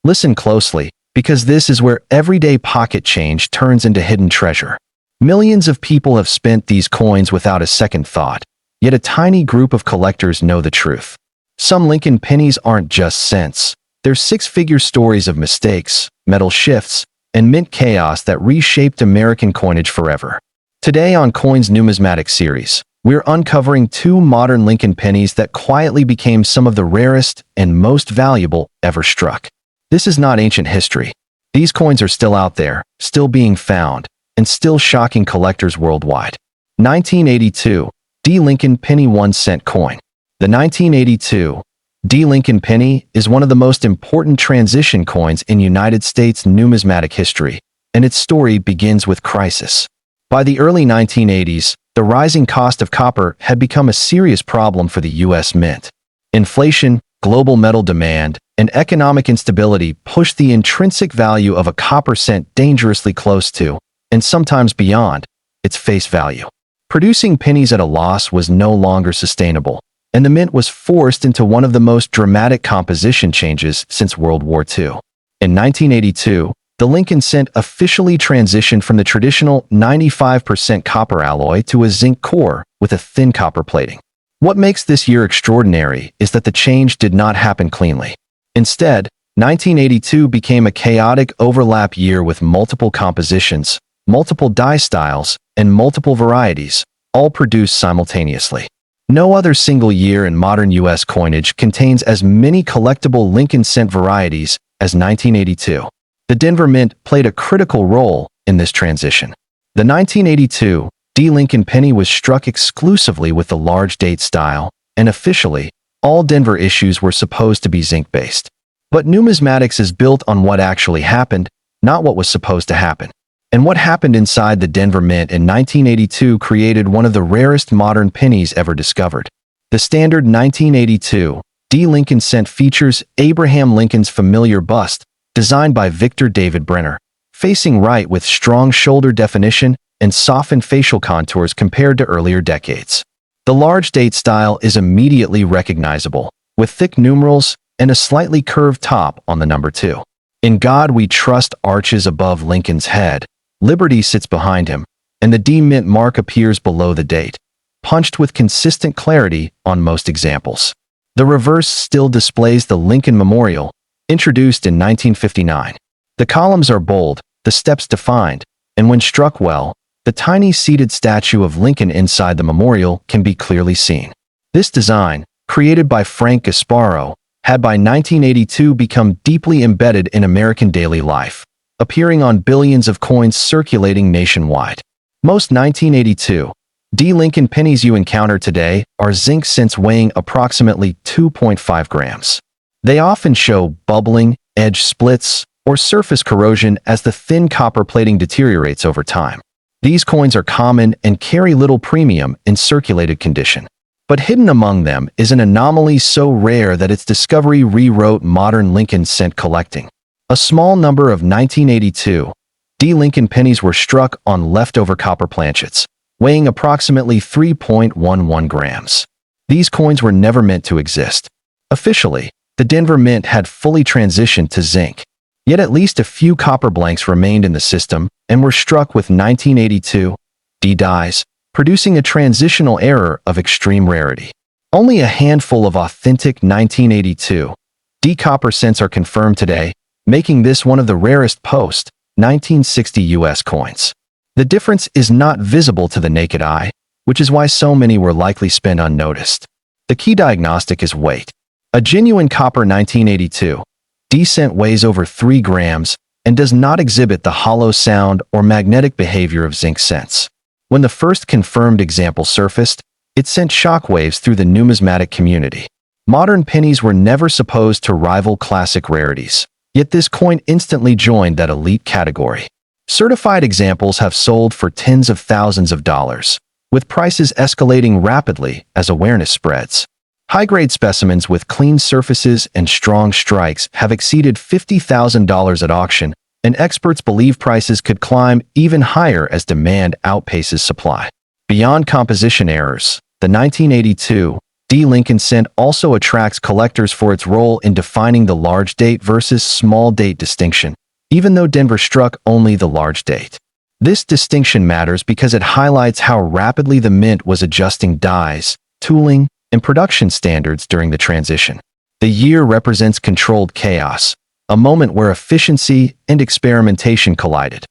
Listen closely, because this is where everyday pocket change turns into hidden treasure. Millions of people have spent these coins without a second thought, yet a tiny group of collectors know the truth. Some Lincoln pennies aren't just cents. They're six-figure stories of mistakes, metal shifts, and mint chaos that reshaped American coinage forever. Today on Coins Numismatic Series, we're uncovering two modern Lincoln pennies that quietly became some of the rarest and most valuable ever struck. This is not ancient history. These coins are still out there, still being found, and still shocking collectors worldwide. 1982, D. Lincoln Penny 1-cent coin. The 1982 D. Lincoln Penny is one of the most important transition coins in United States numismatic history, and its story begins with crisis. By the early 1980s, the rising cost of copper had become a serious problem for the U.S. Mint. Inflation, global metal demand, and economic instability pushed the intrinsic value of a copper cent dangerously close to, and sometimes beyond, its face value. Producing pennies at a loss was no longer sustainable, and the mint was forced into one of the most dramatic composition changes since World War II. In 1982, the Lincoln cent officially transitioned from the traditional 95% copper alloy to a zinc core with a thin copper plating. What makes this year extraordinary is that the change did not happen cleanly. Instead, 1982 became a chaotic overlap year with multiple compositions, multiple die styles, and multiple varieties, all produced simultaneously. No other single year in modern U.S. coinage contains as many collectible Lincoln cent varieties as 1982. The Denver Mint played a critical role in this transition. The 1982 D. Lincoln Penny was struck exclusively with the large date style, and officially, all Denver issues were supposed to be zinc-based. But numismatics is built on what actually happened, not what was supposed to happen. And what happened inside the Denver Mint in 1982 created one of the rarest modern pennies ever discovered. The standard 1982 D. Lincoln cent features Abraham Lincoln's familiar bust, designed by Victor David Brenner, facing right with strong shoulder definition and softened facial contours compared to earlier decades. The large date style is immediately recognizable, with thick numerals and a slightly curved top on the number 2. In God We Trust arches above Lincoln's head, Liberty sits behind him, and the D Mint mark appears below the date, punched with consistent clarity on most examples. The reverse still displays the Lincoln Memorial, introduced in 1959. The columns are bold, the steps defined, and when struck well, the tiny seated statue of Lincoln inside the memorial can be clearly seen. This design, created by Frank Gasparo, had by 1982 become deeply embedded in American daily life, appearing on billions of coins circulating nationwide. Most 1982 D. Lincoln pennies you encounter today are zinc cents weighing approximately 2.5 grams. They often show bubbling, edge splits, or surface corrosion as the thin copper plating deteriorates over time. These coins are common and carry little premium in circulated condition. But hidden among them is an anomaly so rare that its discovery rewrote modern Lincoln cent collecting. A small number of 1982 D. Lincoln pennies were struck on leftover copper planchets, weighing approximately 3.11 grams. These coins were never meant to exist. Officially, the Denver Mint had fully transitioned to zinc. Yet at least a few copper blanks remained in the system and were struck with 1982 D dies, producing a transitional error of extreme rarity. Only a handful of authentic 1982 D copper cents are confirmed today, making this one of the rarest post-1960 U.S. coins. The difference is not visible to the naked eye, which is why so many were likely spent unnoticed. The key diagnostic is weight. A genuine copper 1982 D cent weighs over 3 grams and does not exhibit the hollow sound or magnetic behavior of zinc cents. When the first confirmed example surfaced, it sent shockwaves through the numismatic community. Modern pennies were never supposed to rival classic rarities, yet this coin instantly joined that elite category. Certified examples have sold for tens of thousands of dollars, with prices escalating rapidly as awareness spreads. High-grade specimens with clean surfaces and strong strikes have exceeded $50,000 at auction, and experts believe prices could climb even higher as demand outpaces supply. Beyond composition errors, the 1982 D. Lincoln cent also attracts collectors for its role in defining the large date versus small date distinction, even though Denver struck only the large date. This distinction matters because it highlights how rapidly the mint was adjusting dies, tooling, and production standards during the transition. The year represents controlled chaos, a moment where efficiency and experimentation collided.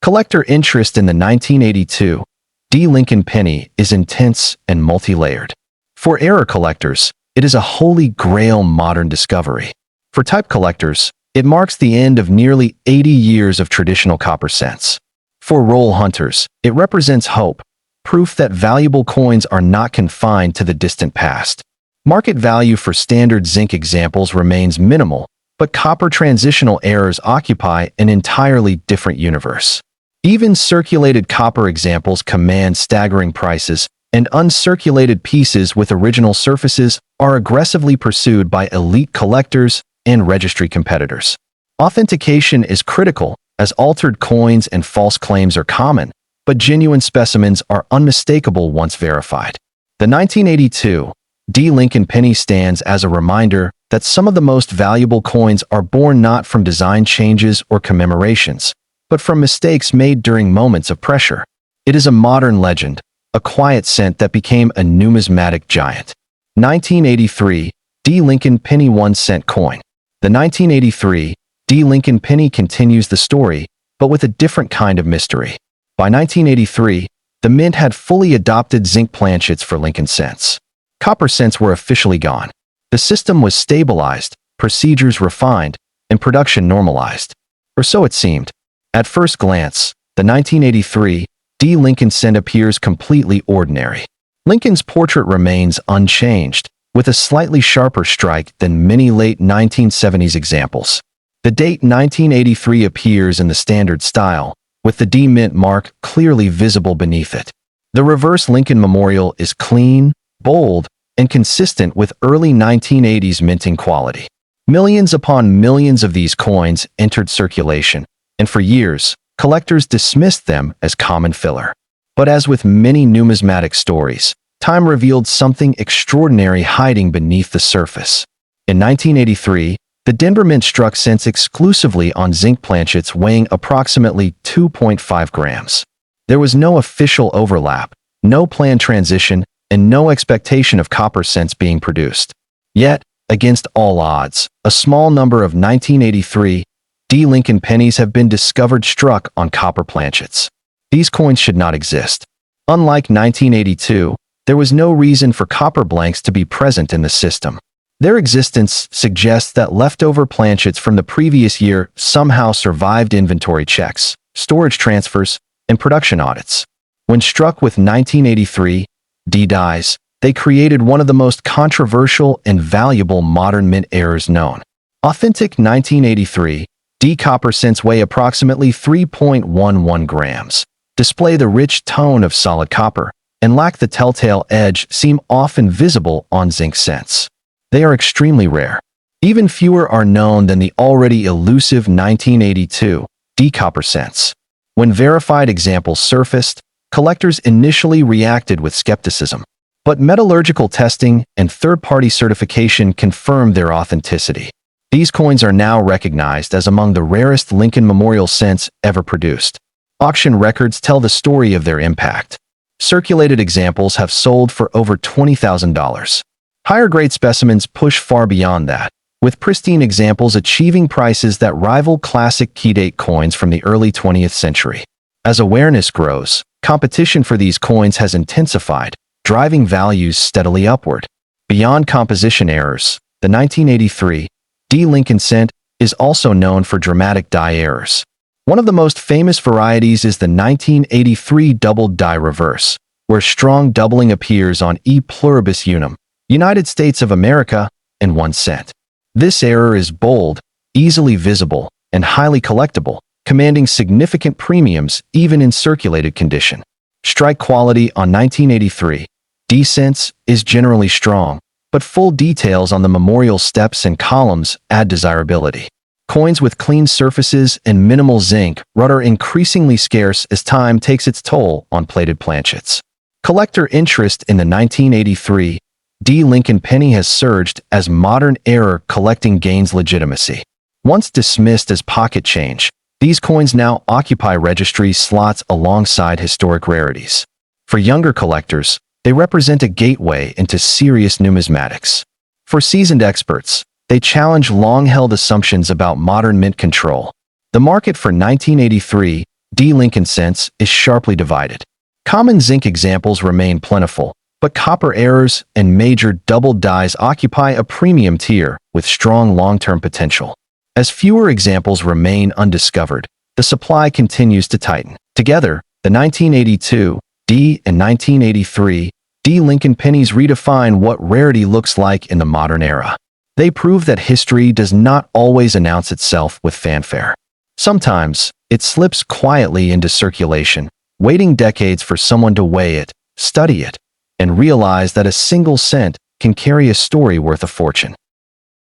Collector interest in the 1982 D. Lincoln penny is intense and multi-layered. For era collectors, it is a holy grail modern discovery. For type collectors, it marks the end of nearly 80 years of traditional copper cents. For roll hunters, it represents hope, proof that valuable coins are not confined to the distant past. Market value for standard zinc examples remains minimal, but copper transitional errors occupy an entirely different universe. Even circulated copper examples command staggering prices, and uncirculated pieces with original surfaces are aggressively pursued by elite collectors and registry competitors. Authentication is critical, as altered coins and false claims are common, but genuine specimens are unmistakable once verified. The 1982 D. Lincoln penny stands as a reminder that some of the most valuable coins are born not from design changes or commemorations, but from mistakes made during moments of pressure. It is a modern legend, a quiet cent that became a numismatic giant. 1983 D. Lincoln penny 1-cent coin. The 1983 D. Lincoln penny continues the story, but with a different kind of mystery. By 1983, the mint had fully adopted zinc planchets for Lincoln cents. Copper cents were officially gone. The system was stabilized, procedures refined, and production normalized. Or so it seemed. At first glance, the 1983 D. Lincoln cent appears completely ordinary. Lincoln's portrait remains unchanged, with a slightly sharper strike than many late 1970s examples. The date 1983 appears in the standard style, with the D mint mark clearly visible beneath it. The reverse Lincoln memorial is clean, bold, and consistent with early 1980s minting quality. Millions upon millions of these coins entered circulation, and for years, collectors dismissed them as common filler. But as with many numismatic stories, time revealed something extraordinary hiding beneath the surface. In 1983, the Denver Mint struck cents exclusively on zinc planchets weighing approximately 2.5 grams. There was no official overlap, no planned transition, and no expectation of copper cents being produced. Yet, against all odds, a small number of 1983 D. Lincoln pennies have been discovered struck on copper planchets. These coins should not exist. Unlike 1982, there was no reason for copper blanks to be present in the system. Their existence suggests that leftover planchets from the previous year somehow survived inventory checks, storage transfers, and production audits. When struck with 1983 D dies, they created one of the most controversial and valuable modern mint errors known. Authentic 1983 D copper cents weigh approximately 3.11 grams, display the rich tone of solid copper, and lack the telltale edge seen often visible on zinc cents. They are extremely rare. Even fewer are known than the already elusive 1982 D copper cents. When verified examples surfaced, collectors initially reacted with skepticism. But metallurgical testing and third-party certification confirmed their authenticity. These coins are now recognized as among the rarest Lincoln memorial cents ever produced. Auction records tell the story of their impact. Circulated examples have sold for over $20,000. Higher-grade specimens push far beyond that, with pristine examples achieving prices that rival classic key-date coins from the early 20th century. As awareness grows, competition for these coins has intensified, driving values steadily upward. Beyond composition errors, the 1983 D. Lincoln cent is also known for dramatic die errors. One of the most famous varieties is the 1983 doubled die reverse, where strong doubling appears on E pluribus unum, United States of America, and 1 cent. This error is bold, easily visible, and highly collectible, commanding significant premiums even in circulated condition. Strike quality on 1983 D cents is generally strong, but full details on the memorial steps and columns add desirability. Coins with clean surfaces and minimal zinc rut are increasingly scarce as time takes its toll on plated planchets. Collector interest in the 1983 D. Lincoln Penny has surged as modern-era collecting gains legitimacy. Once dismissed as pocket change, these coins now occupy registry slots alongside historic rarities. For younger collectors, they represent a gateway into serious numismatics. For seasoned experts, they challenge long-held assumptions about modern mint control. The market for 1983 D. Lincoln cents is sharply divided. Common zinc examples remain plentiful, but copper errors and major double dies occupy a premium tier with strong long-term potential. As fewer examples remain undiscovered, the supply continues to tighten. Together, the 1982 D and 1983 D. Lincoln pennies redefine what rarity looks like in the modern era. They prove that history does not always announce itself with fanfare. Sometimes, it slips quietly into circulation, waiting decades for someone to weigh it, study it, and realize that a single cent can carry a story worth a fortune.